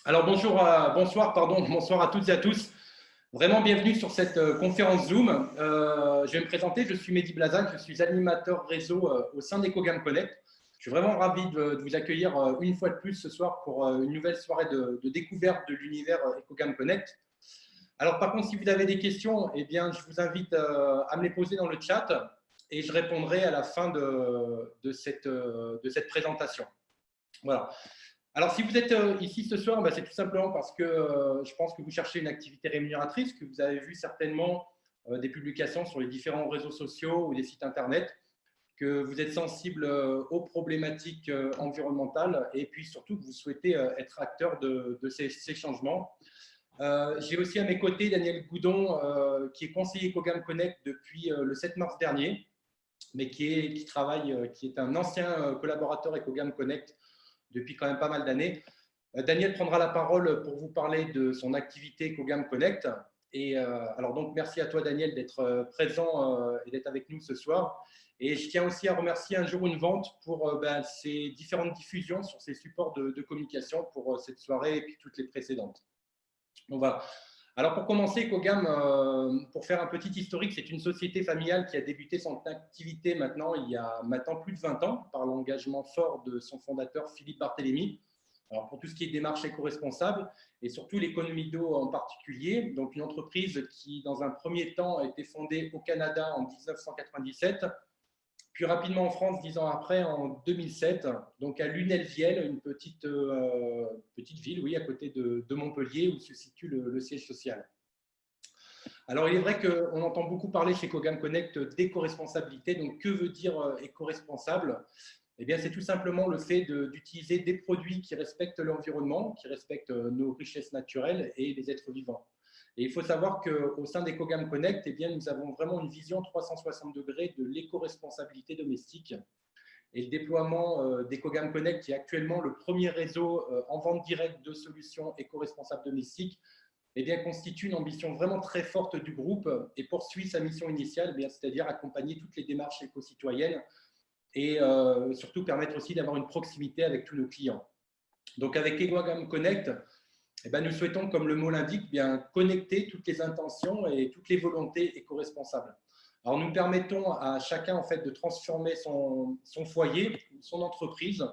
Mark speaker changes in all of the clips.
Speaker 1: Alors bonsoir, pardon, bonsoir à toutes et à tous. Vraiment bienvenue sur cette conférence Zoom. Je vais me présenter, je suis Mehdi Blazac, je suis animateur réseau au sein d'EcoGam Connect. Je suis vraiment ravi de vous accueillir une fois de plus ce soir pour une nouvelle soirée de découverte de l'univers EcoGam Connect. Alors par contre, si vous avez des questions, eh bien, je vous invite à me les poser dans le chat et je répondrai à la fin de cette présentation. Voilà. Alors, si vous êtes ici ce soir, c'est tout simplement parce que je pense que vous cherchez une activité rémunératrice, que vous avez vu certainement des publications sur les différents réseaux sociaux ou des sites internet, que vous êtes sensible aux problématiques environnementales et puis surtout que vous souhaitez être acteur de ces changements. J'ai aussi à mes côtés Daniel Goudon, qui est conseiller EcoGam Connect depuis le 7 mars dernier, mais qui est un ancien collaborateur EcoGam Connect depuis quand même pas mal d'années. Daniel prendra la parole pour vous parler de son activité EcoGam Connect. Et alors donc, merci à toi, Daniel, d'être présent et d'être avec nous ce soir. Et je tiens aussi à remercier Un Jour Une Vente pour ces différentes diffusions sur ces supports de communication pour cette soirée et puis toutes les précédentes. Donc voilà. Alors pour commencer, EcoGam, pour faire un petit historique, c'est une société familiale qui a débuté son activité il y a maintenant plus de 20 ans par l'engagement fort de son fondateur Philippe Barthélémy. Alors pour tout ce qui est démarche éco-responsable et surtout l'économie d'eau en particulier, donc une entreprise qui dans un premier temps a été fondée au Canada en 1997, puis rapidement en France 10 ans après en 2007, donc à Lunel-Viel, une petite ville, oui, à côté de Montpellier où se situe le siège social. Alors, il est vrai qu'on entend beaucoup parler chez EcoGam Connect d'éco-responsabilité. Donc, que veut dire éco-responsable? Eh bien, c'est tout simplement le fait d'utiliser des produits qui respectent l'environnement, qui respectent nos richesses naturelles et les êtres vivants. Et il faut savoir qu'au sein d'EcoGam Connect, eh bien, nous avons vraiment une vision 360 degrés de l'éco-responsabilité domestique. Et le déploiement d'EcoGam Connect, qui est actuellement le premier réseau en vente directe de solutions éco-responsables domestiques, eh bien, constitue une ambition vraiment très forte du groupe et poursuit sa mission initiale, c'est-à-dire accompagner toutes les démarches éco-citoyennes et surtout permettre aussi d'avoir une proximité avec tous nos clients. Donc avec EcoGam Connect, nous souhaitons, comme le mot l'indique, connecter toutes les intentions et toutes les volontés éco-responsables. Alors nous permettons à chacun en fait, de transformer son foyer, son entreprise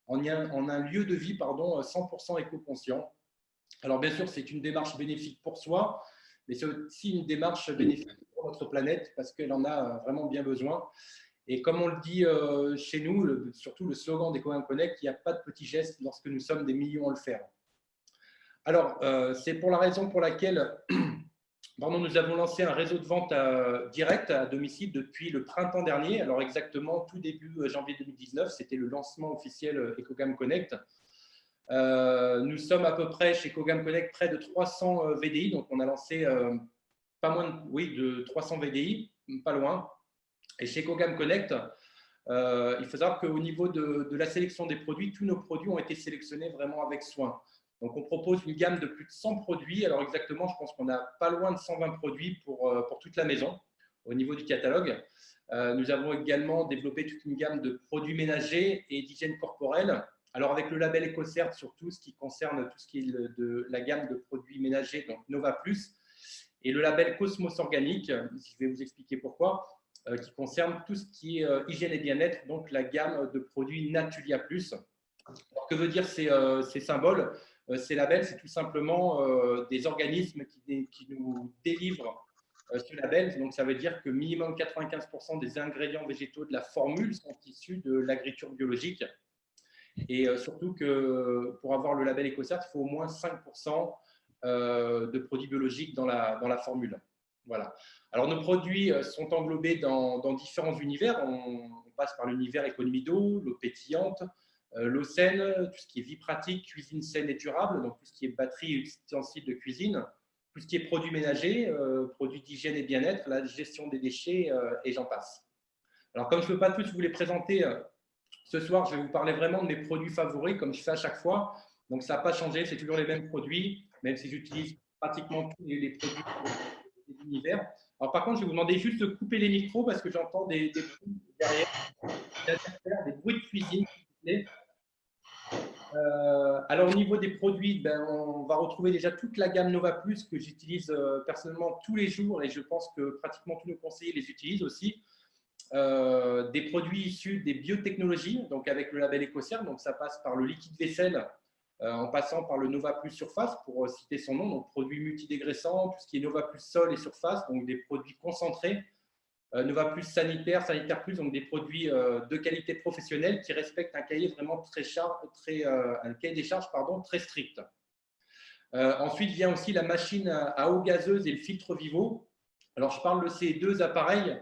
Speaker 1: en un lieu de vie 100% éco-conscient. Alors bien sûr, c'est une démarche bénéfique pour soi, mais c'est aussi une démarche bénéfique pour notre planète parce qu'elle en a vraiment bien besoin. Et comme on le dit chez nous, surtout le slogan d'EcoGam Connect, il n'y a pas de petits gestes lorsque nous sommes des millions à le faire. Alors, c'est pour la raison pour laquelle nous avons lancé un réseau de vente direct à domicile depuis le printemps dernier. Alors exactement, tout début janvier 2019, c'était le lancement officiel EcoGam Connect. Nous sommes à peu près chez EcoGam Connect près de 300 VDI, donc on a lancé pas moins de 300 VDI, pas loin. Et chez EcoGam Connect, il faut savoir qu'au niveau de la sélection des produits, tous nos produits ont été sélectionnés vraiment avec soin. Donc, on propose une gamme de plus de 100 produits. Alors, exactement, je pense qu'on a pas loin de 120 produits pour toute la maison au niveau du catalogue. Nous avons également développé toute une gamme de produits ménagers et d'hygiène corporelle. Alors, avec le label EcoCert, surtout ce qui concerne tout ce qui est de la gamme de produits ménagers, donc Nova Plus, et le label Cosmos Organique, je vais vous expliquer pourquoi, qui concerne tout ce qui est hygiène et bien-être, donc la gamme de produits Natulia Plus. Alors, que veut dire ces symboles? Ces labels, c'est tout simplement des organismes qui nous délivrent ce label. Donc, ça veut dire que minimum 95% des ingrédients végétaux de la formule sont issus de l'agriculture biologique. Et surtout que pour avoir le label EcoCert, il faut au moins 5% de produits biologiques dans la formule. Voilà. Alors, nos produits sont englobés dans différents univers. On passe par l'univers économie d'eau, l'eau pétillante, l'eau saine, tout ce qui est vie pratique, cuisine saine et durable, donc tout ce qui est batterie et ustensiles de cuisine, tout ce qui est produits ménagers, produits d'hygiène et bien-être, la gestion des déchets et j'en passe. Alors, comme je ne peux pas tous vous les présenter ce soir, je vais vous parler vraiment de mes produits favoris, comme je fais à chaque fois. Donc, ça n'a pas changé, c'est toujours les mêmes produits, même si j'utilise pratiquement tous les produits de l'univers. Alors, par contre, je vais vous demander juste de couper les micros parce que j'entends des bruits derrière, des bruits de cuisine, s'il vous plaît. Alors, au niveau des produits, ben, on va retrouver déjà toute la gamme Nova Plus que j'utilise personnellement tous les jours et je pense que pratiquement tous nos conseillers les utilisent aussi. Des produits issus des biotechnologies, donc avec le label EcoCert, donc ça passe par le liquide vaisselle en passant par le Nova Plus Surface pour citer son nom, donc produits multidégraissants, tout ce qui est Nova Plus Sol et Surface, donc des produits concentrés. Nova Plus Sanitaire, Sanitaire Plus, donc des produits de qualité professionnelle qui respectent un cahier vraiment un cahier des charges très strict. Ensuite vient aussi la machine à eau gazeuse et le filtre Vivo. Alors je parle de ces deux appareils,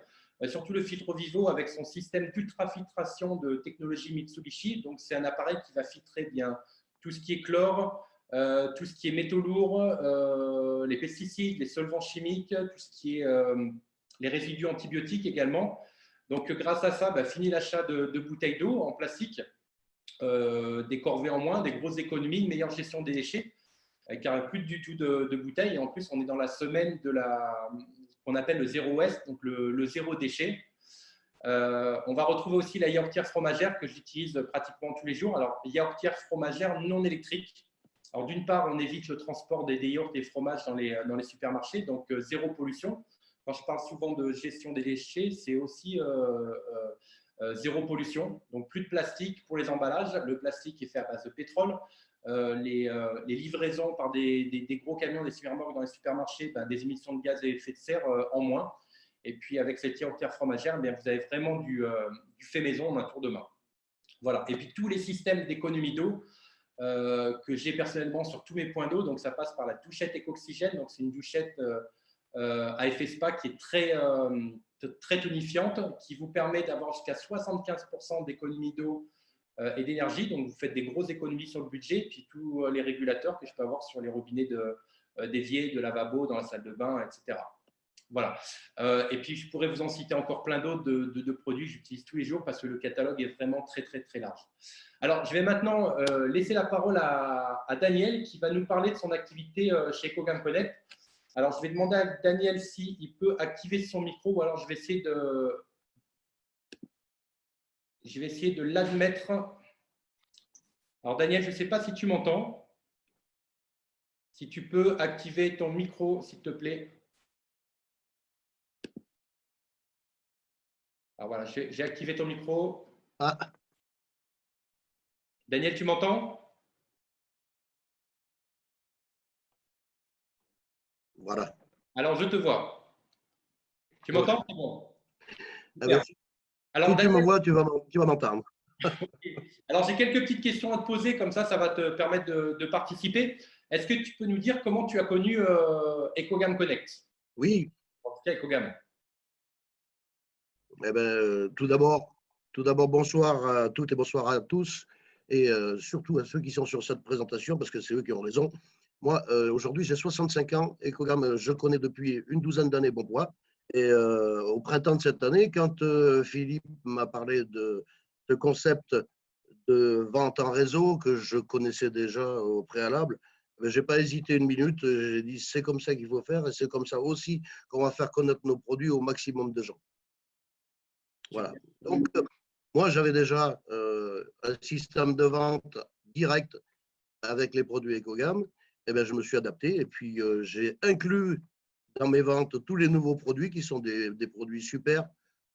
Speaker 1: surtout le filtre Vivo avec son système d'ultrafiltration de technologie Mitsubishi. Donc c'est un appareil qui va filtrer bien tout ce qui est chlore, tout ce qui est métaux lourds, les pesticides, les solvants chimiques, tout ce qui est les résidus antibiotiques également. Donc, grâce à ça, fini l'achat de bouteilles d'eau en plastique, des corvées en moins, des grosses économies, une meilleure gestion des déchets, car plus du tout de bouteilles. Et en plus, on est dans la semaine de qu'on appelle le zéro waste, donc le zéro déchet. On va retrouver aussi la yaourtière fromagère que j'utilise pratiquement tous les jours. Alors, yaourtière fromagère non électrique. Alors, d'une part, on évite le transport des yaourts et des fromages dans les supermarchés, donc zéro pollution. Quand je parle souvent de gestion des déchets, c'est aussi zéro pollution. Donc, plus de plastique pour les emballages. Le plastique est fait à base de pétrole. Les livraisons par des gros camions des supermarchés dans les supermarchés, des émissions de gaz à effet de serre en moins. Et puis, avec cette yaourtière fromagère, vous avez vraiment du fait maison en un tour de main. Voilà. Et puis, tous les systèmes d'économie d'eau que j'ai personnellement sur tous mes points d'eau. Donc, ça passe par la douchette éco-oxygène. Donc, c'est une douchette à effet spa qui est très tonifiante, qui vous permet d'avoir jusqu'à 75% d'économie d'eau et d'énergie. Donc, vous faites des grosses économies sur le budget. Et puis, tous les régulateurs que je peux avoir sur les robinets d'évier, de lavabo, dans la salle de bain, etc. Voilà. Et puis, je pourrais vous en citer encore plein d'autres de produits que j'utilise tous les jours parce que le catalogue est vraiment très, très, très large. Alors, je vais maintenant laisser la parole à Daniel qui va nous parler de son activité chez Ecogam Connect. Alors, je vais demander à Daniel s'il peut activer son micro ou alors je vais essayer de l'admettre. Alors, Daniel, je ne sais pas si tu m'entends. Si tu peux activer ton micro, s'il te plaît. Alors voilà, j'ai activé ton micro.
Speaker 2: Ah.
Speaker 1: Daniel, tu m'entends?
Speaker 2: Voilà.
Speaker 1: Alors, je te vois. Tu m'entends? C'est bon.
Speaker 2: Alors, si tu me vois, tu vas m'entendre.
Speaker 1: Alors, j'ai quelques petites questions à te poser, comme ça va te permettre de participer. Est-ce que tu peux nous dire comment tu as connu Ecogam Connect?
Speaker 2: Oui.
Speaker 1: En tout cas, Ecogam.
Speaker 2: Eh ben, tout d'abord, bonsoir à toutes et bonsoir à tous, et surtout à ceux qui sont sur cette présentation, parce que c'est eux qui ont raison. Moi, aujourd'hui, j'ai 65 ans. Ecogam, je connais depuis une douzaine d'années Bonbois. Et au printemps de cette année, quand Philippe m'a parlé de ce concept de vente en réseau que je connaissais déjà au préalable, je n'ai pas hésité une minute. J'ai dit, c'est comme ça qu'il faut faire et c'est comme ça aussi qu'on va faire connaître nos produits au maximum de gens. Voilà. Donc, moi, j'avais déjà un système de vente direct avec les produits Ecogam. Et bien, je me suis adapté et puis j'ai inclus dans mes ventes tous les nouveaux produits qui sont des produits super,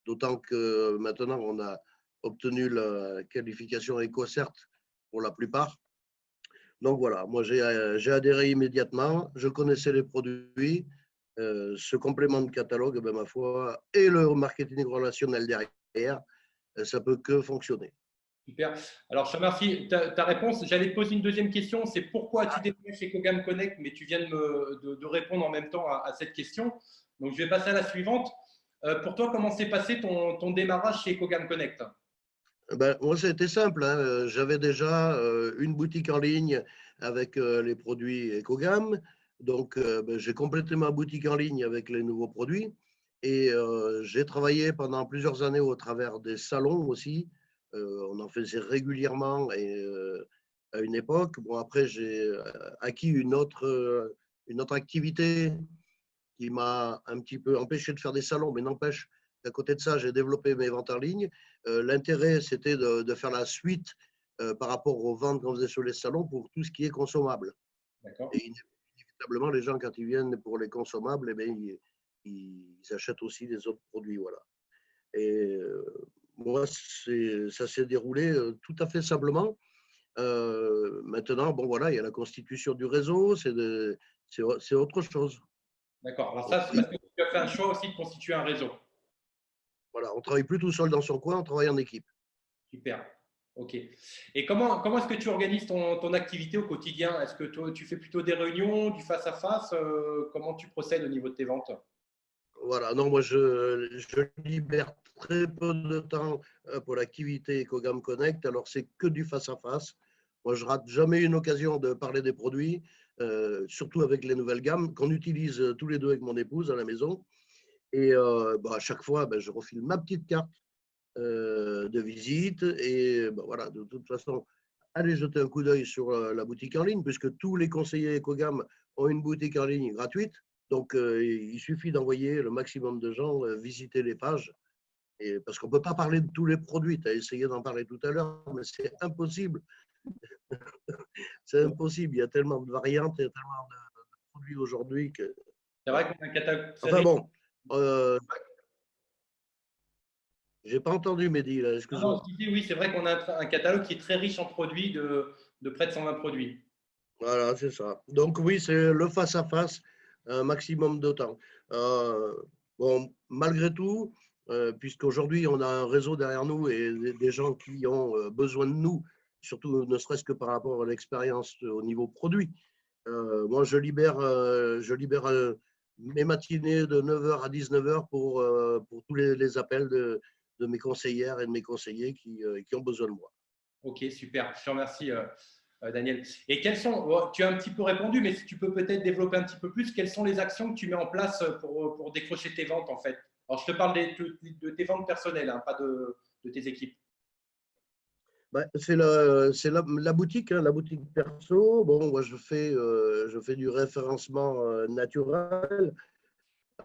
Speaker 2: d'autant que maintenant, on a obtenu la qualification EcoCert pour la plupart. Donc voilà, moi j'ai adhéré immédiatement, je connaissais les produits, ce complément de catalogue, ben, ma foi, et le marketing relationnel derrière, ça peut que fonctionner.
Speaker 1: Super. Alors, je te remercie. Ta réponse, j'allais te poser une deuxième question, c'est pourquoi tu démarres chez Ecogam Connect, mais tu viens de répondre en même temps à cette question. Donc, je vais passer à la suivante. Pour toi, comment s'est passé ton démarrage chez Ecogam Connect?
Speaker 2: Ben, moi, c'était simple, hein. J'avais déjà une boutique en ligne avec les produits Ecogam. Donc, ben, j'ai complété ma boutique en ligne avec les nouveaux produits. Et j'ai travaillé pendant plusieurs années au travers des salons aussi. On en faisait régulièrement et à une époque. Bon, après, j'ai acquis une autre activité qui m'a un petit peu empêché de faire des salons, mais n'empêche qu'à côté de ça, j'ai développé mes ventes en ligne. L'intérêt, c'était de faire la suite par rapport aux ventes qu'on faisait sur les salons pour tout ce qui est consommable.
Speaker 1: D'accord.
Speaker 2: Et inévitablement, les gens, quand ils viennent pour les consommables, eh bien, ils achètent aussi les autres produits. Voilà. Et moi, ça s'est déroulé tout à fait simplement. Maintenant, bon, voilà, il y a la constitution du réseau, c'est autre chose.
Speaker 1: D'accord. Alors ça, c'est parce que tu as fait un choix aussi de constituer un réseau.
Speaker 2: Voilà, on ne travaille plus tout seul dans son coin, on travaille en équipe.
Speaker 1: Super. OK. Et comment est-ce que tu organises ton activité au quotidien? Est-ce que toi, tu fais plutôt des réunions, du face-à-face? Comment tu procèdes au niveau de tes ventes?
Speaker 2: Voilà, non, moi, je libère très peu de temps pour l'activité Ecogam Connect. Alors, c'est que du face-à-face. Moi, je rate jamais une occasion de parler des produits, surtout avec les nouvelles gammes qu'on utilise tous les deux avec mon épouse à la maison. Et à chaque fois, je refile ma petite carte de visite. Et voilà, de toute façon, allez jeter un coup d'œil sur la boutique en ligne, puisque tous les conseillers Ecogam ont une boutique en ligne gratuite. Donc, il suffit d'envoyer le maximum de gens visiter les pages. Et, parce qu'on ne peut pas parler de tous les produits. Tu as essayé d'en parler tout à l'heure, mais c'est impossible. C'est impossible. Il y a tellement de variantes, il y a tellement de produits aujourd'hui que.
Speaker 1: C'est vrai
Speaker 2: Voilà.
Speaker 1: qu'on a un catalogue très
Speaker 2: Enfin
Speaker 1: riche.
Speaker 2: bon, j'ai pas entendu Mehdi, là,
Speaker 1: Ah non,
Speaker 2: excuse-moi.
Speaker 1: je disais, oui, c'est vrai qu'on a un catalogue qui est très riche en produits, de près de 120 produits.
Speaker 2: Voilà, c'est ça. Donc oui, c'est le face-à-face, un maximum de temps. Euh, bon, malgré tout, puisqu'aujourd'hui on a un réseau derrière nous et des gens qui ont besoin de nous, surtout ne serait-ce que par rapport à l'expérience au niveau produit. Moi, je libère mes matinées de 9h à 19h pour tous les appels de mes conseillères et de mes conseillers qui ont besoin de moi.
Speaker 1: Ok, super. Je te remercie, Daniel. Et quelles sont, bon, tu as un petit peu répondu, mais si tu peux peut-être développer un petit peu plus, quelles sont les actions que tu mets en place pour décrocher tes ventes en fait? Alors, je te parle de tes ventes personnelles, hein, pas de tes équipes.
Speaker 2: C'est la boutique, hein, la boutique perso. Bon, moi, je fais du référencement naturel.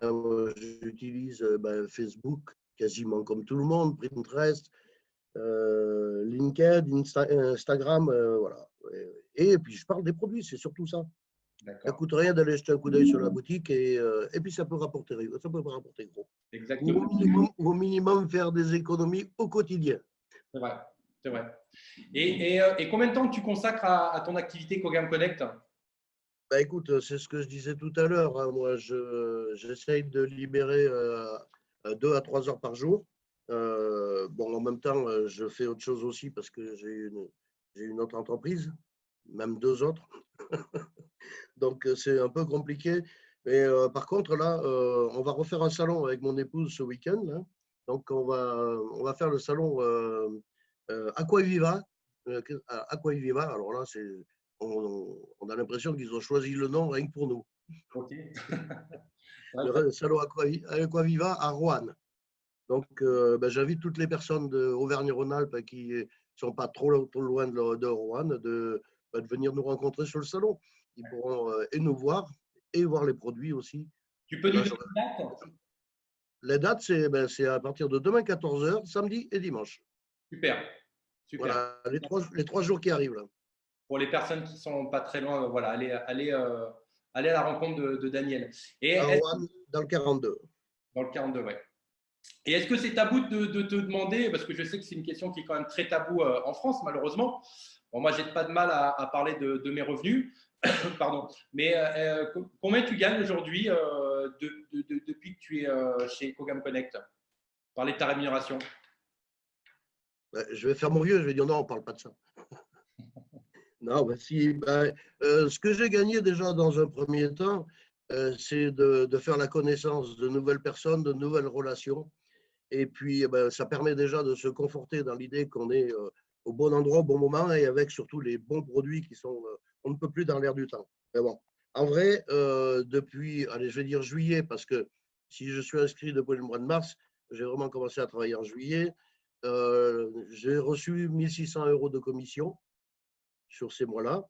Speaker 2: J'utilise Facebook quasiment comme tout le monde, Pinterest, LinkedIn, Instagram, voilà. Et puis, je parle des produits, c'est surtout ça. Ça ne
Speaker 1: D'accord.
Speaker 2: coûte rien d'aller jeter un coup d'œil sur la boutique et puis ça peut rapporter gros.
Speaker 1: Exactement.
Speaker 2: Ou au minimum faire des économies au quotidien.
Speaker 1: C'est vrai. C'est vrai. Et combien de temps tu consacres à ton activité Cogam Connect?
Speaker 2: Écoute, c'est ce que je disais tout à l'heure, hein. Moi, j'essaye de libérer 2 à 3 heures par jour. Bon, en même temps, je fais autre chose aussi parce que j'ai une autre entreprise, même deux autres. Donc, c'est un peu compliqué. Mais par contre, là, on va refaire un salon avec mon épouse ce week-end, là. Donc, on va faire le salon Aquaviva. Aquaviva, alors là, on a l'impression qu'ils ont choisi le nom rien que pour nous.
Speaker 1: Ok.
Speaker 2: Le salon Aquaviva à Roanne. Donc, j'invite toutes les personnes d'Auvergne-Rhône-Alpes qui ne sont pas trop loin de Roanne de venir nous rencontrer sur le salon. Ils pourront et nous voir et voir les produits aussi.
Speaker 1: Tu peux
Speaker 2: Et
Speaker 1: nous
Speaker 2: là,
Speaker 1: donner une date?
Speaker 2: les dates, c'est à partir de demain 14h, samedi et dimanche.
Speaker 1: Super. Super.
Speaker 2: Voilà, les trois jours qui arrivent là.
Speaker 1: Pour les personnes qui ne sont pas très loin, voilà, allez à la rencontre de Daniel. Et
Speaker 2: À Roanne, dans le 42.
Speaker 1: dans le 42, ouais. Et est-ce que c'est tabou de te demander, parce que je sais que c'est une question qui est quand même très tabou en France, malheureusement. Bon, moi, j'ai pas de mal à parler de mes revenus, pardon. Mais combien tu gagnes aujourd'hui depuis que tu es chez Cogam Connect? Parler de ta rémunération.
Speaker 2: Je vais faire mon vieux, je vais dire non, on ne parle pas de ça. Non, si, ce que j'ai gagné déjà dans un premier temps, c'est de faire la connaissance de nouvelles personnes, de nouvelles relations. Et puis, ça permet déjà de se conforter dans l'idée qu'on est au bon endroit au bon moment et avec surtout les bons produits qui sont, on ne peut plus dans l'air du temps. Mais bon, en vrai, depuis, allez, je vais dire juillet, parce que si je suis inscrit depuis le mois de mars, j'ai vraiment commencé à travailler en juillet. J'ai reçu 1600 € de commission sur ces mois-là.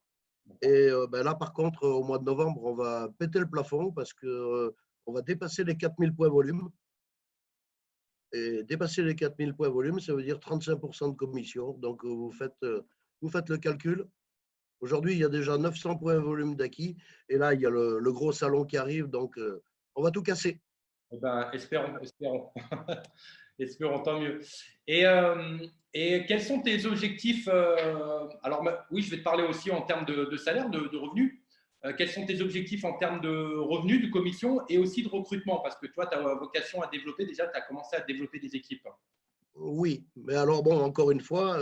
Speaker 2: Et là, par contre, au mois de novembre, on va péter le plafond parce qu'on va dépasser les 4000 points volume. Et dépasser les 4000 points volume, ça veut dire 35% de commission. Donc, vous faites vous faites le calcul. Aujourd'hui, il y a déjà 900 points volume d'acquis. Et là, il y a le gros salon qui arrive. Donc, on va tout casser.
Speaker 1: Eh ben, espérons, espérons. Espérons, tant mieux. Et quels sont tes objectifs alors, oui, je vais te parler aussi en termes de salaire, de revenus. Quels sont tes objectifs en termes de revenus, de commission et aussi de recrutement? Parce que toi, tu as vocation à développer, déjà, tu as commencé à développer des équipes.
Speaker 2: Oui, mais alors, bon, encore une fois,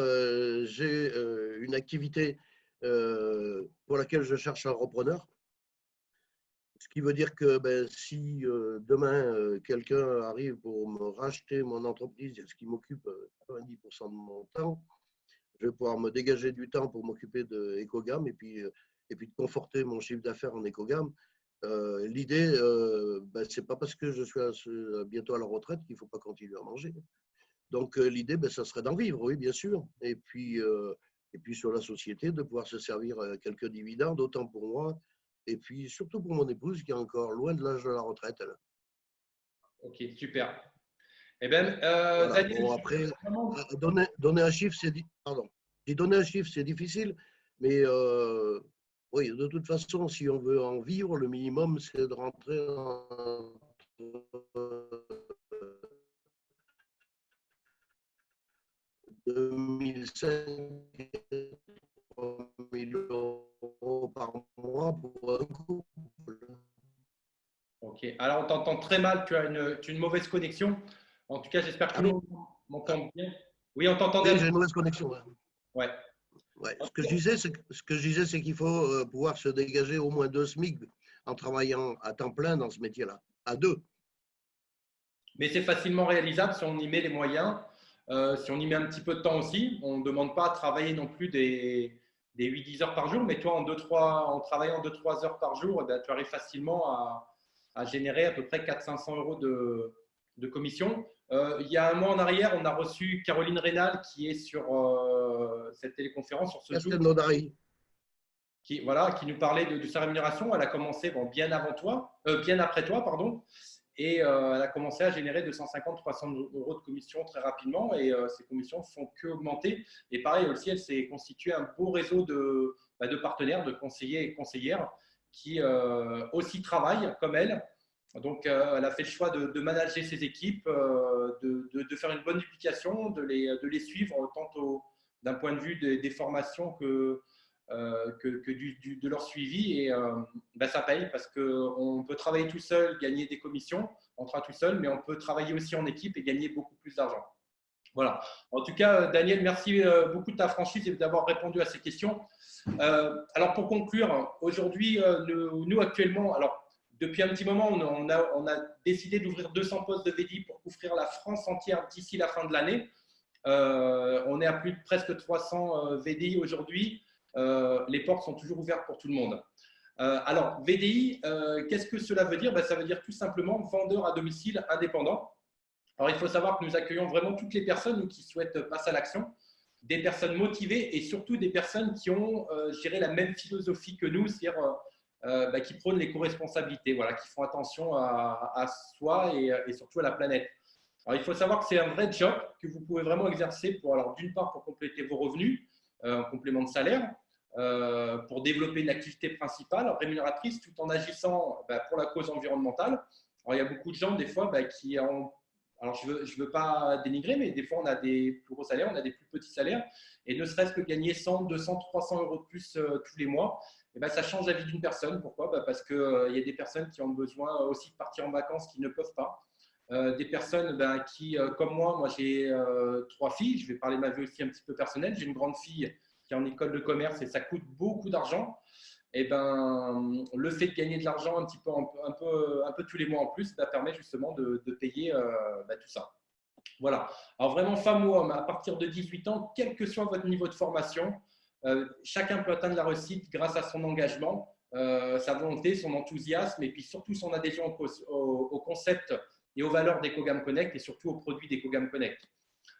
Speaker 2: j'ai une activité pour laquelle je cherche un repreneur. Ce qui veut dire que ben, si demain, quelqu'un arrive pour me racheter mon entreprise, ce qui m'occupe 90% de mon temps, je vais pouvoir me dégager du temps pour m'occuper de Ecogam et puis de conforter mon chiffre d'affaires en Ecogam. L'idée, ben, ce n'est pas parce que je suis bientôt à la retraite qu'il ne faut pas continuer à manger. Donc, l'idée, ben, ça serait d'en vivre, oui, bien sûr. Et puis sur la société, de pouvoir se servir quelques dividendes, autant pour moi, et puis surtout pour mon épouse qui est encore loin de l'âge de la retraite. Elle.
Speaker 1: Ok, super. Eh bien,
Speaker 2: Voilà.
Speaker 1: Daniel,
Speaker 2: Bon, après,
Speaker 1: vraiment…
Speaker 2: donner un chiffre, pardon. Donner un chiffre, c'est difficile, mais oui, de toute façon, si on veut en vivre, le minimum, c'est de rentrer en 2005 et 3 000 € par mois pour un couple.
Speaker 1: Ok. Alors, on t'entend très mal. Tu as une mauvaise connexion. En tout cas, j'espère que tout le
Speaker 2: Allô?
Speaker 1: monde m'entend bien. Oui, on t'entendait
Speaker 2: Oui,
Speaker 1: bien.
Speaker 2: j'ai une mauvaise connexion. Ouais.
Speaker 1: Ouais.
Speaker 2: Ouais. Ce que je disais, c'est qu'il faut pouvoir se dégager au moins 2 SMIC en travaillant à temps plein dans ce métier-là, à deux.
Speaker 1: Mais c'est facilement réalisable si on y met les moyens, si on y met un petit peu de temps aussi. On ne demande pas à travailler non plus des 8-10 heures par jour, mais toi, en travaillant 2-3 heures par jour, eh bien, tu arrives facilement à générer à peu près 400-500 € de commission. Il y a un mois en arrière, on a reçu Caroline Rénal qui est sur cette téléconférence, sur ce Zoom,
Speaker 2: Castelnaudary.
Speaker 1: qui nous parlait de sa rémunération. Elle a commencé bien avant toi, bien après toi, pardon. Et elle a commencé à générer 250-300 € de commissions très rapidement et ces commissions ne font qu'augmenter. Et pareil aussi, elle s'est constituée un beau réseau de partenaires, de conseillers et conseillères qui aussi travaillent comme elle. Donc, elle a fait le choix de manager ses équipes, de faire une bonne duplication, de les suivre tant d'un point de vue des formations que de leur suivi. Et ça paye parce qu'on peut travailler tout seul, gagner des commissions, on travaille tout seul, mais on peut travailler aussi en équipe et gagner beaucoup plus d'argent. Voilà. En tout cas, Daniel, merci beaucoup de ta franchise et d'avoir répondu à ces questions. Alors, pour conclure, aujourd'hui, nous actuellement, alors depuis un petit moment, on a décidé d'ouvrir 200 postes de VDI pour couvrir la France entière d'ici la fin de l'année. On est à plus de presque 300 VDI aujourd'hui. Les portes sont toujours ouvertes pour tout le monde. Alors, VDI, qu'est-ce que cela veut dire? Ça veut dire tout simplement vendeur à domicile indépendant. Alors, il faut savoir que nous accueillons vraiment toutes les personnes qui souhaitent passer à l'action, des personnes motivées et surtout des personnes qui ont géré la même philosophie que nous, c'est-à-dire qui prônent l'éco-responsabilité, voilà, qui font attention à soi et surtout à la planète. Alors, il faut savoir que c'est un vrai job que vous pouvez vraiment exercer pour, alors, d'une part, pour compléter vos revenus, en complément de salaire, pour développer une activité principale, rémunératrice, tout en agissant pour la cause environnementale. Alors, il y a beaucoup de gens, des fois, qui ont… Alors, je veux pas dénigrer, mais des fois, on a des plus gros salaires, on a des plus petits salaires. Et ne serait-ce que gagner 100, 200, 300 € de plus tous les mois, et ça change la vie d'une personne. Pourquoi? Parce qu'il y a des personnes qui ont besoin aussi de partir en vacances qui ne peuvent pas. Des personnes qui, comme moi j'ai 3 filles. Je vais parler de ma vie aussi un petit peu personnelle. J'ai une grande fille qui est en école de commerce et ça coûte beaucoup d'argent. Et le fait de gagner de l'argent un peu tous les mois en plus permet justement de payer tout ça. Voilà. Alors vraiment, femme ou homme, à partir de 18 ans, quel que soit votre niveau de formation, chacun peut atteindre la réussite grâce à son engagement, sa volonté, son enthousiasme et puis surtout son adhésion au concept et aux valeurs d'Ecogam Connect et surtout aux produits d'Ecogam Connect.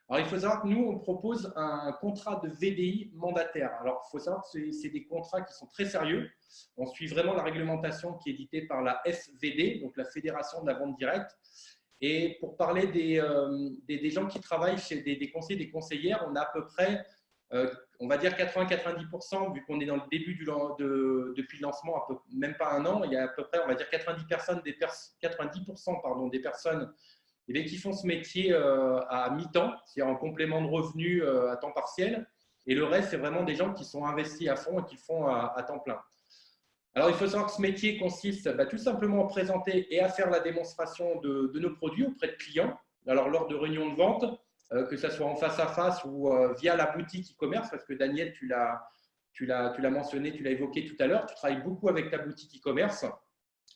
Speaker 1: Alors, il faut savoir que nous, on propose un contrat de VDI mandataire. Alors, il faut savoir que c'est des contrats qui sont très sérieux. On suit vraiment la réglementation qui est éditée par la FVD, donc la Fédération de la vente directe. Et pour parler des gens qui travaillent chez des conseillers, des conseillères, on a à peu près On va dire 80-90%, vu qu'on est dans le début depuis le lancement, même pas un an, il y a à peu près, on va dire 90% pardon, des personnes qui font ce métier à mi-temps, c'est-à-dire en complément de revenus à temps partiel. Et le reste, c'est vraiment des gens qui sont investis à fond et qui font à temps plein. Alors, il faut savoir que ce métier consiste tout simplement à présenter et à faire la démonstration de nos produits auprès de clients. Alors, lors de réunions de vente, que ce soit en face à face ou via la boutique e-commerce, parce que Daniel, tu l'as mentionné, tu l'as évoqué tout à l'heure, tu travailles beaucoup avec ta boutique e-commerce,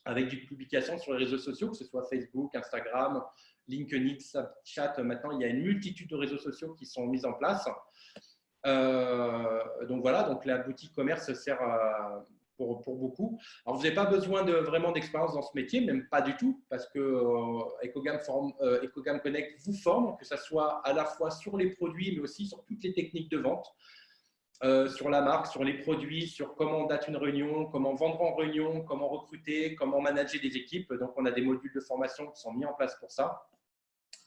Speaker 1: avec des publications sur les réseaux sociaux, que ce soit Facebook, Instagram, LinkedIn, Snapchat. Maintenant, il y a une multitude de réseaux sociaux qui sont mis en place. Donc voilà, donc la boutique e-commerce sert pour beaucoup. Alors, vous n'avez pas besoin vraiment d'expérience dans ce métier, même pas du tout, parce que Ecogam Connect vous forme, que ce soit à la fois sur les produits, mais aussi sur toutes les techniques de vente, sur la marque, sur les produits, sur comment on date une réunion, comment vendre en réunion, comment recruter, comment manager des équipes. Donc, on a des modules de formation qui sont mis en place pour ça.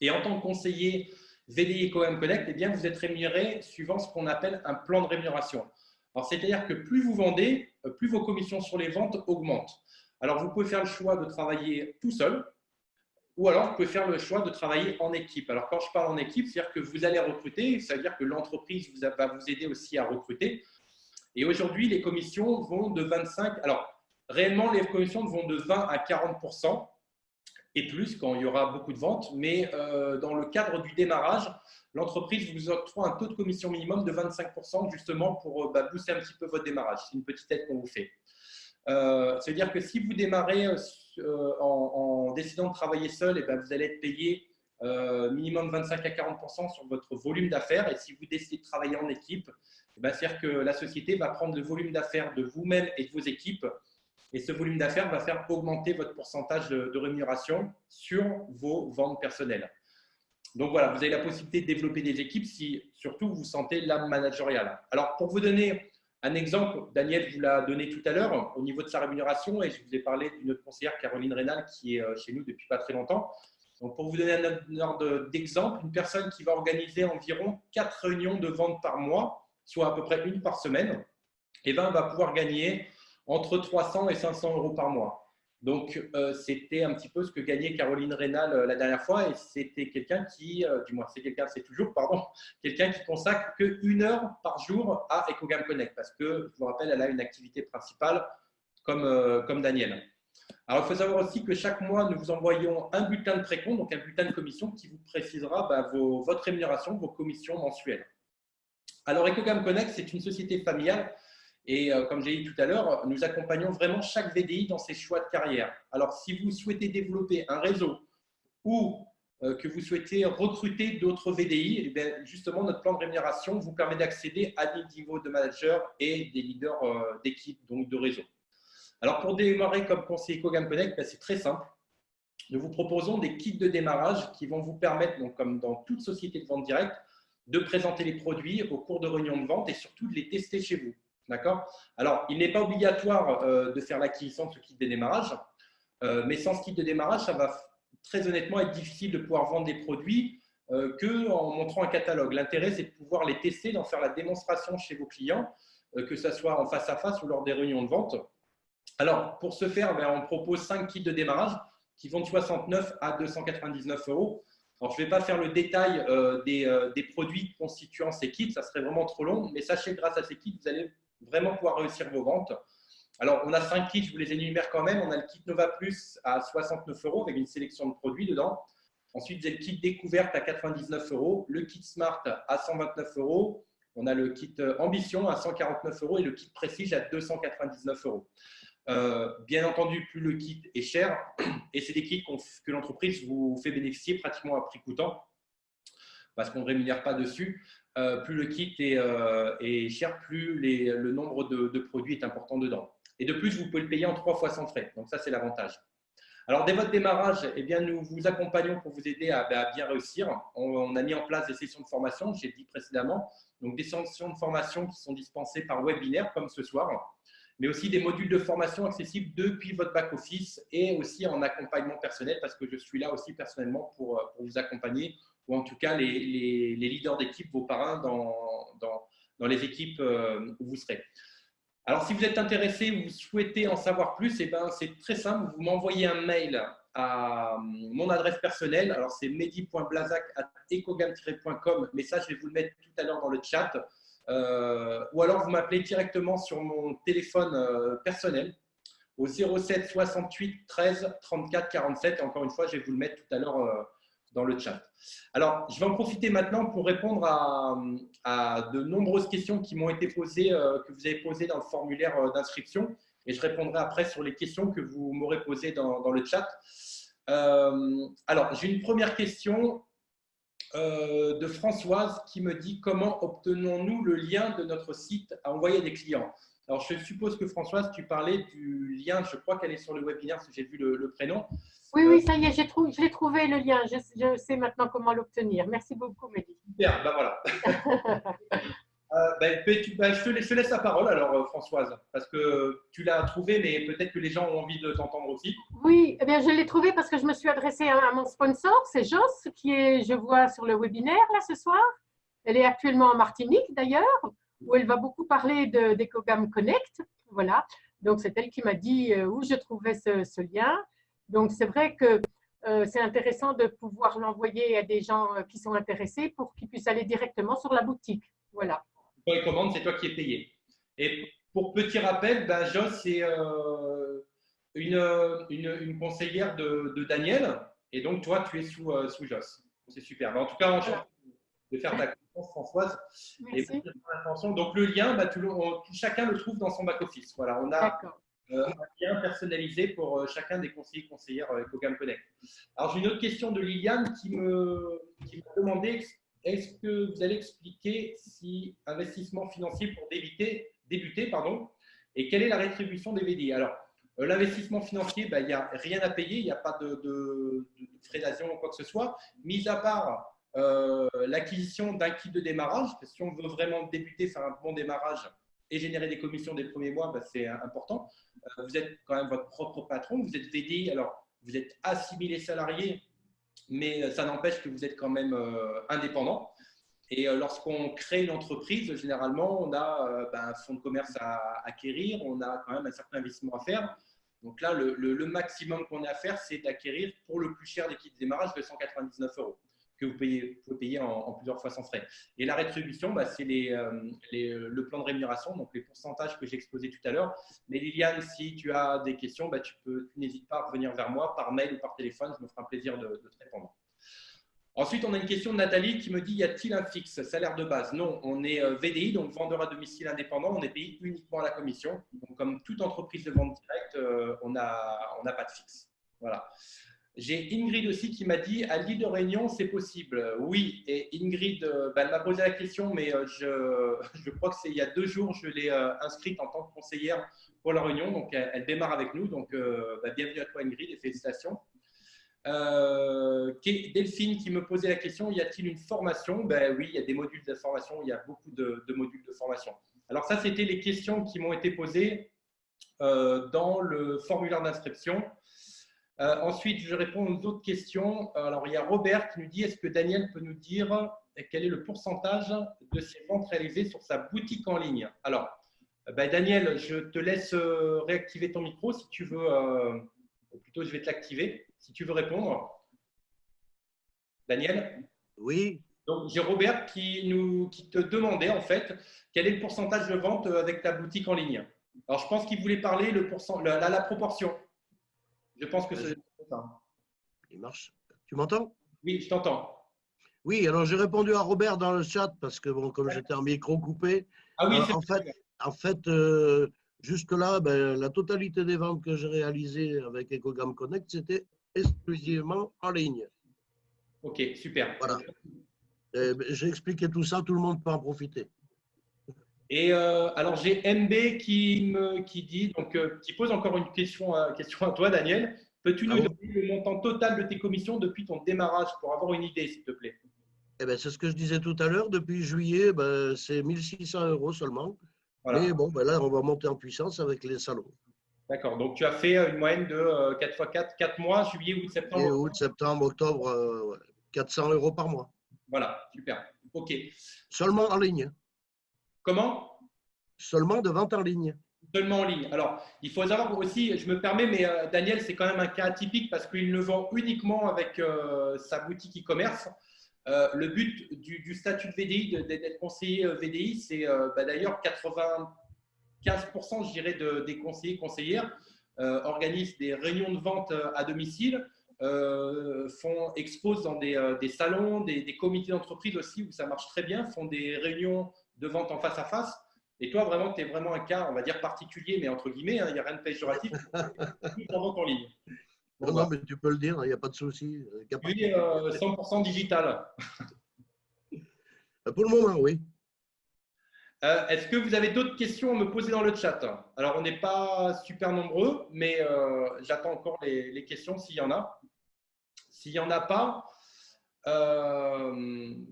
Speaker 1: Et en tant que conseiller VDI Ecogam Connect, eh bien, vous êtes rémunéré suivant ce qu'on appelle un plan de rémunération. Alors, c'est-à-dire que plus vous vendez, plus vos commissions sur les ventes augmentent. Alors, vous pouvez faire le choix de travailler tout seul, ou alors vous pouvez faire le choix de travailler en équipe. Alors, quand je parle en équipe, c'est-à-dire que vous allez recruter, ça veut dire que l'entreprise va vous aider aussi à recruter. Et aujourd'hui, les commissions vont de 25, alors réellement, les commissions vont de 20 à 40% et plus quand il y aura beaucoup de ventes, mais dans le cadre du démarrage, l'entreprise vous octroie un taux de commission minimum de 25% justement pour booster un petit peu votre démarrage. C'est une petite aide qu'on vous fait. C'est-à-dire que si vous démarrez en décidant de travailler seul, et vous allez être payé minimum 25 à 40% sur votre volume d'affaires. Et si vous décidez de travailler en équipe, c'est-à-dire que la société va prendre le volume d'affaires de vous-même et de vos équipes. Et ce volume d'affaires va faire augmenter votre pourcentage de rémunération sur vos ventes personnelles. Donc voilà, vous avez la possibilité de développer des équipes si surtout vous sentez l'âme managériale. Alors pour vous donner un exemple, Daniel vous l'a donné tout à l'heure au niveau de sa rémunération et je vous ai parlé d'une autre conseillère, Caroline Rénal, qui est chez nous depuis pas très longtemps. Donc pour vous donner un ordre d'exemple, une personne qui va organiser environ 4 réunions de vente par mois, soit à peu près une par semaine, va pouvoir gagner entre 300 et 500 euros par mois. Donc, c'était un petit peu ce que gagnait Caroline Rénal la dernière fois et c'était quelqu'un qui, c'est toujours quelqu'un qui consacre qu'1 heure par jour à Ecogam Connect parce que, je vous rappelle, elle a une activité principale comme Daniel. Alors, il faut savoir aussi que chaque mois, nous vous envoyons un bulletin de précompte, donc un bulletin de commission qui vous précisera votre rémunération, vos commissions mensuelles. Alors, Ecogam Connect, c'est une société familiale. Et comme j'ai dit tout à l'heure, nous accompagnons vraiment chaque VDI dans ses choix de carrière. Alors, si vous souhaitez développer un réseau ou que vous souhaitez recruter d'autres VDI, eh bien, justement, notre plan de rémunération vous permet d'accéder à des niveaux de manager et des leaders d'équipe, donc de réseau. Alors, pour démarrer comme conseiller Ecogam Connect, c'est très simple. Nous vous proposons des kits de démarrage qui vont vous permettre, donc, comme dans toute société de vente directe, de présenter les produits au cours de réunions de vente et surtout de les tester chez vous. D'accord? Alors, il n'est pas obligatoire de faire l'acquisition de ce kit de démarrage, mais sans ce kit de démarrage, ça va très honnêtement être difficile de pouvoir vendre des produits qu'en montrant un catalogue. L'intérêt, c'est de pouvoir les tester, d'en faire la démonstration chez vos clients, que ce soit en face à face ou lors des réunions de vente. Alors, pour ce faire, on propose 5 kits de démarrage qui vont de 69 à 299 euros. Alors, je ne vais pas faire le détail des produits constituant ces kits, ça serait vraiment trop long, mais sachez que grâce à ces kits, vous allez vraiment pouvoir réussir vos ventes. Alors, on a 5 kits, je vous les énumère quand même. On a le kit Nova Plus à 69 euros avec une sélection de produits dedans. Ensuite, vous avez le kit Découverte à 99 euros, le kit Smart à 129 euros. On a le kit Ambition à 149 euros et le kit Prestige à 299 euros. Bien entendu, plus le kit est cher, et c'est des kits que l'entreprise vous fait bénéficier pratiquement à prix coûtant, parce qu'on ne rémunère pas dessus. Plus le kit est cher, plus le nombre de produits est important dedans. Et de plus, vous pouvez le payer en 3 fois sans frais. Donc ça, c'est l'avantage. Alors, dès votre démarrage, eh bien, nous vous accompagnons pour vous aider à bien réussir. On a mis en place des sessions de formation, j'ai dit précédemment, donc des sessions de formation qui sont dispensées par webinaire, comme ce soir, mais aussi des modules de formation accessibles depuis votre back-office et aussi en accompagnement personnel, parce que je suis là aussi personnellement pour vous accompagner, ou en tout cas les leaders d'équipe, vos parrains, dans les équipes où vous serez. Alors, si vous êtes intéressé ou vous souhaitez en savoir plus, eh ben, c'est très simple. Vous m'envoyez un mail à mon adresse personnelle. Alors, c'est mehdi.blazak@ecogam-.com. Mais ça, je vais vous le mettre tout à l'heure dans le chat. Ou alors, vous m'appelez directement sur mon téléphone personnel au 07 68 13 34 47. Et encore une fois, je vais vous le mettre tout à l'heure dans le chat. Alors, je vais en profiter maintenant pour répondre à de nombreuses questions qui m'ont été posées, que vous avez posées dans le formulaire d'inscription. Et je répondrai après sur les questions que vous m'aurez posées dans le chat. Alors, j'ai une première question de Françoise qui me dit « Comment obtenons-nous le lien de notre site à envoyer à des clients ?» Alors, je suppose que Françoise, tu parlais du lien, je crois qu'elle est sur le webinaire, parce que j'ai vu le prénom.
Speaker 3: Oui, oui, ça y est, je l'ai trouvé le lien. Je sais maintenant comment l'obtenir. Merci beaucoup, Mehdi.
Speaker 1: Super, ben voilà. Je te laisse la parole alors, Françoise, parce que tu l'as trouvé, mais peut-être que les gens ont envie de t'entendre aussi.
Speaker 3: Oui, eh bien, je l'ai trouvé parce que je me suis adressée à mon sponsor, c'est Joss, qui est, je vois sur le webinaire là ce soir. Elle est actuellement en Martinique d'ailleurs, où elle va beaucoup parler d'Ecogam Connect. Voilà, donc c'est elle qui m'a dit où je trouvais ce lien. Donc c'est vrai que c'est intéressant de pouvoir l'envoyer à des gens qui sont intéressés pour qu'ils puissent aller directement sur la boutique. Voilà.
Speaker 1: Pour les commandes, c'est toi qui es payé. Et pour petit rappel, ben, Joss, c'est une conseillère de Daniel. Et donc, toi, tu es sous Joss. C'est super. Ben, en tout cas, enchanté de faire ta connaissance, Françoise.
Speaker 3: Merci.
Speaker 1: Et donc, le lien, ben, chacun le trouve dans son back-office. Voilà, on a un lien personnalisé pour chacun des conseillers et conseillères Ecogam Connect. Alors, j'ai une autre question de Liliane qui m'a demandé est-ce que vous allez expliquer si investissement financier pour débuter, et quelle est la rétribution des VDI? Alors, l'investissement financier, ben, il n'y a rien à payer, il n'y a pas de frais d'adhésion ou quoi que ce soit, mis à part l'acquisition d'un kit de démarrage. Parce que si on veut vraiment débuter, faire un bon démarrage et générer des commissions des premiers mois, ben, c'est important. Vous êtes quand même votre propre patron, vous êtes VDI, alors vous êtes assimilé salarié, mais ça n'empêche que vous êtes quand même indépendant. Et lorsqu'on crée une entreprise, généralement, on a un fonds de commerce à acquérir, on a quand même un certain investissement à faire. Donc là, le maximum qu'on a à faire, c'est d'acquérir pour le plus cher des kits de démarrage de 199 € que vous pouvez payer en plusieurs fois sans frais. Et la rétribution, bah, c'est le plan de rémunération, donc les pourcentages que j'ai exposés tout à l'heure. Mais Liliane, si tu as des questions, bah, tu n'hésites pas à revenir vers moi par mail ou par téléphone, je me ferai un plaisir de te répondre. Ensuite, on a une question de Nathalie qui me dit, y a-t-il un fixe, salaire de base? Non, on est VDI, donc vendeur à domicile indépendant, on est payé uniquement à la commission. Donc, comme toute entreprise de vente directe, on n'a pas de fixe. Voilà. J'ai Ingrid aussi qui m'a dit, à l'île de Réunion, c'est possible. Oui, et Ingrid, elle m'a posé la question, mais je crois que c'est il y a 2 jours, je l'ai inscrite en tant que conseillère pour la Réunion. Donc, elle démarre avec nous. Donc, bienvenue à toi Ingrid et félicitations. Delphine qui me posait la question, y a-t-il une formation? Ben oui, il y a des modules de formation, il y a beaucoup de modules de formation. Alors ça, c'était les questions qui m'ont été posées dans le formulaire d'inscription. Ensuite, je réponds aux autres questions. Alors, il y a Robert qui nous dit, est-ce que Daniel peut nous dire quel est le pourcentage de ses ventes réalisées sur sa boutique en ligne? Alors, Daniel, je te laisse réactiver ton micro si tu veux, ou plutôt je vais te l'activer. Si tu veux répondre. Daniel?
Speaker 2: Oui.
Speaker 1: Donc, j'ai Robert qui te demandait en fait quel est le pourcentage de vente avec ta boutique en ligne. Alors, je pense qu'il voulait parler la proportion. Je pense que c'est ça.
Speaker 2: Il marche. Tu m'entends?
Speaker 1: Oui, je t'entends.
Speaker 2: Oui, alors j'ai répondu à Robert dans le chat parce que bon, comme j'étais en micro coupé,
Speaker 1: ah oui,
Speaker 2: en fait, jusque-là, la totalité des ventes que j'ai réalisées avec Ecogam Connect, c'était exclusivement en ligne.
Speaker 1: Ok, super.
Speaker 2: Voilà. J'ai expliqué tout ça, tout le monde peut en profiter.
Speaker 1: Et alors j'ai MB qui dit, donc qui pose encore une question à toi, Daniel. Peux-tu nous donner le montant total de tes commissions depuis ton démarrage pour avoir une idée, s'il te plaît?
Speaker 2: Eh ben, c'est ce que je disais tout à l'heure. Depuis juillet, c'est 1 600 € seulement. Voilà. Mais bon, là, on va monter en puissance avec les salons.
Speaker 1: D'accord. Donc, tu as fait une moyenne de 4 x 4 mois, juillet, août, septembre.
Speaker 2: Et août, septembre, octobre, 400 € par mois.
Speaker 1: Voilà, super. OK.
Speaker 2: Seulement en ligne.
Speaker 1: Comment?
Speaker 2: Seulement de vente en ligne.
Speaker 1: Seulement en ligne. Alors, il faut savoir aussi, je me permets, mais Daniel, c'est quand même un cas atypique parce qu'il le vend uniquement avec sa boutique e-commerce. Le but du statut de VDI, d'être conseiller VDI, c'est d'ailleurs 95%, je dirais, des conseillers conseillères organisent des réunions de vente à domicile, exposent dans des salons, des comités d'entreprise aussi où ça marche très bien, font des réunions de vente en face à face. Et toi, vraiment, tu es vraiment un cas, on va dire particulier, mais entre guillemets, il n'y a rien de péjoratif, en vente en ligne. Bon,
Speaker 2: Non,
Speaker 1: voilà.
Speaker 2: non, mais tu peux le dire, il n'y a pas de souci.
Speaker 1: Tu es 100% digital.
Speaker 2: Pour le moment, oui.
Speaker 1: Est-ce que vous avez d'autres questions à me poser dans le chat? Alors, on n'est pas super nombreux, mais j'attends encore les questions s'il y en a. S'il n'y en a pas,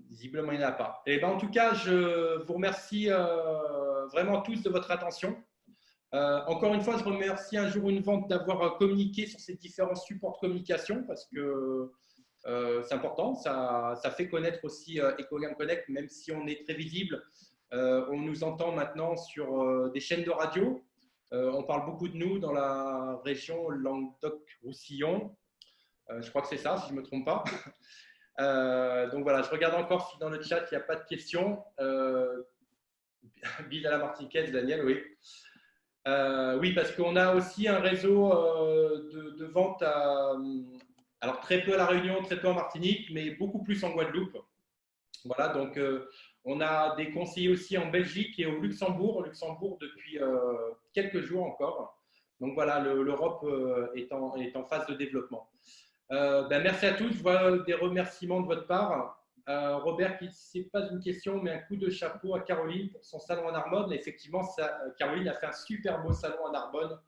Speaker 1: visiblement, il n'y en a pas. Et ben, en tout cas, je vous remercie vraiment tous de votre attention. Encore une fois, je remercie Un Jour Une Vente d'avoir communiqué sur ces différents supports de communication parce que c'est important. Ça fait connaître aussi Ecogam Connect, même si on est très visible. On nous entend maintenant sur des chaînes de radio. On parle beaucoup de nous dans la région Languedoc-Roussillon. Je crois que c'est ça, si je ne me trompe pas. Donc voilà, je regarde encore si dans le chat, il n'y a pas de questions. Bise à la Martiniquaise, Daniel, oui. Oui, parce qu'on a aussi un réseau de vente, alors très peu à La Réunion, très peu en Martinique, mais beaucoup plus en Guadeloupe. Voilà, donc on a des conseillers aussi en Belgique et au Luxembourg depuis quelques jours encore. Donc voilà, l'Europe est en phase de développement. Merci à tous, je vois des remerciements de votre part. Robert, ce n'est pas une question, mais un coup de chapeau à Caroline pour son salon en Narbonne. Effectivement, Caroline a fait un super beau salon en Narbonne.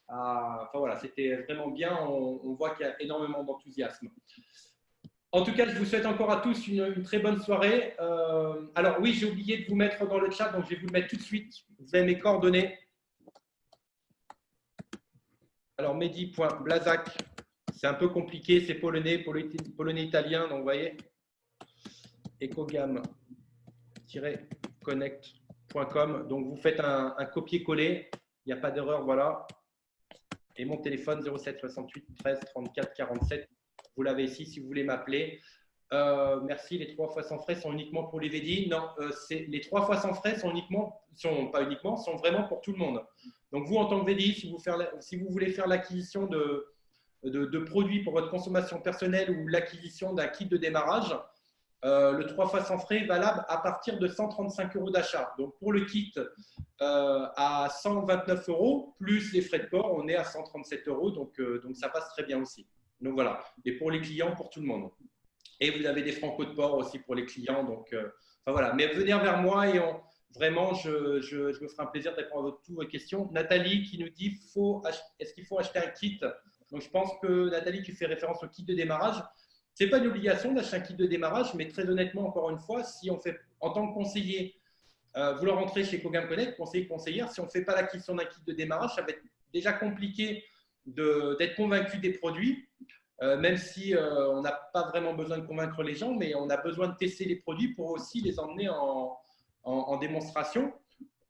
Speaker 1: Enfin voilà, c'était vraiment bien. On voit qu'il y a énormément d'enthousiasme. En tout cas, je vous souhaite encore à tous une très bonne soirée. Alors oui, j'ai oublié de vous mettre dans le chat, donc je vais vous le mettre tout de suite. Vous avez mes coordonnées. Alors, mehdi.blazac, c'est un peu compliqué, c'est polonais, italien, donc vous voyez. ecogam-connect.com. Donc, vous faites un copier-coller, il n'y a pas d'erreur, voilà. Et mon téléphone 07 68 13 34 47. Vous l'avez ici si vous voulez m'appeler. Merci. Les 3 fois sans frais sont uniquement pour les VDI. Non, les 3 fois sans frais sont vraiment pour tout le monde. Donc, vous, en tant que VDI, si vous voulez faire l'acquisition de produits pour votre consommation personnelle ou l'acquisition d'un kit de démarrage, le 3 fois sans frais est valable à partir de 135 € d'achat. Donc, pour le kit à 129 € plus les frais de port, on est à 137 €. Donc, ça passe très bien aussi. Donc, voilà. Et pour les clients, pour tout le monde. Et vous avez des franco de port aussi pour les clients. Donc, enfin, voilà. Mais venez vers moi et vraiment, je me ferai un plaisir de répondre à toutes vos questions. Nathalie qui nous dit est-ce qu'il faut acheter un kit? Donc, je pense que Nathalie, tu fais référence au kit de démarrage. Ce n'est pas une obligation d'acheter un kit de démarrage, mais très honnêtement, encore une fois, si on fait en tant que conseiller, vous le rentrez chez Ecogam Connect, conseillère, si on ne fait pas l'acquisition d'un kit de démarrage, ça va être déjà compliqué d'être convaincu des produits, même si on n'a pas vraiment besoin de convaincre les gens, mais on a besoin de tester les produits pour aussi les emmener en démonstration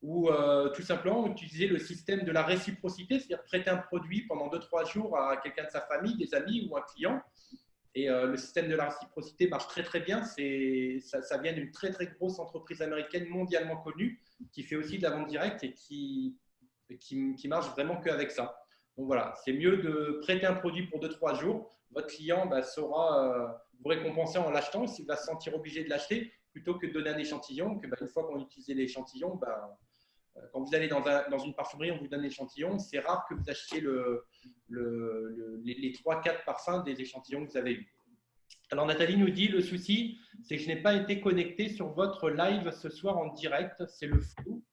Speaker 1: ou tout simplement utiliser le système de la réciprocité, c'est-à-dire prêter un produit pendant 2-3 jours à quelqu'un de sa famille, des amis ou un client. Et le système de la réciprocité marche très très bien. Ça vient d'une très très grosse entreprise américaine mondialement connue qui fait aussi de la vente directe et qui marche vraiment qu'avec ça. Donc voilà, c'est mieux de prêter un produit pour 2-3 jours. Votre client saura vous récompenser en l'achetant s'il va se sentir obligé de l'acheter plutôt que de donner un échantillon. Une fois qu'on utilise l'échantillon, quand vous allez dans une parfumerie, on vous donne l'échantillon. C'est rare que vous achetiez les 3-4 parfums des échantillons que vous avez eus. Alors Nathalie nous dit, le souci, c'est que je n'ai pas été connecté sur votre live ce soir en direct. C'est le flou.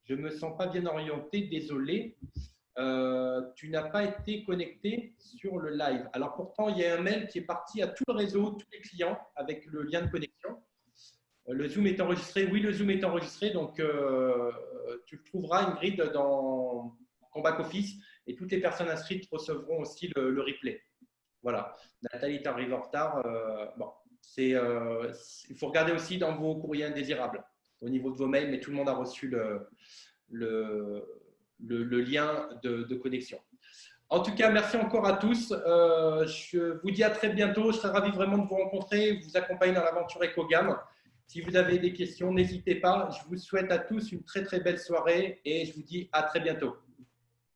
Speaker 1: Je ne me sens pas bien orienté, désolé. Tu n'as pas été connecté sur le live. Alors pourtant, il y a un mail qui est parti à tout le réseau, tous les clients avec le lien de connexion. Le Zoom est enregistré. Oui, le Zoom est enregistré. Donc, tu trouveras une grille dans ton back-office et toutes les personnes inscrites recevront aussi le replay. Voilà. Nathalie est arrivée en retard. Il faut regarder aussi dans vos courriers indésirables. au niveau de vos mails, mais tout le monde a reçu le lien de connexion. En tout cas, merci encore à tous. Je vous dis à très bientôt. Je serai ravi vraiment de vous rencontrer, vous accompagner dans l'aventure Ecogam. Si vous avez des questions, n'hésitez pas. Je vous souhaite à tous une très, très belle soirée et je vous dis à très bientôt.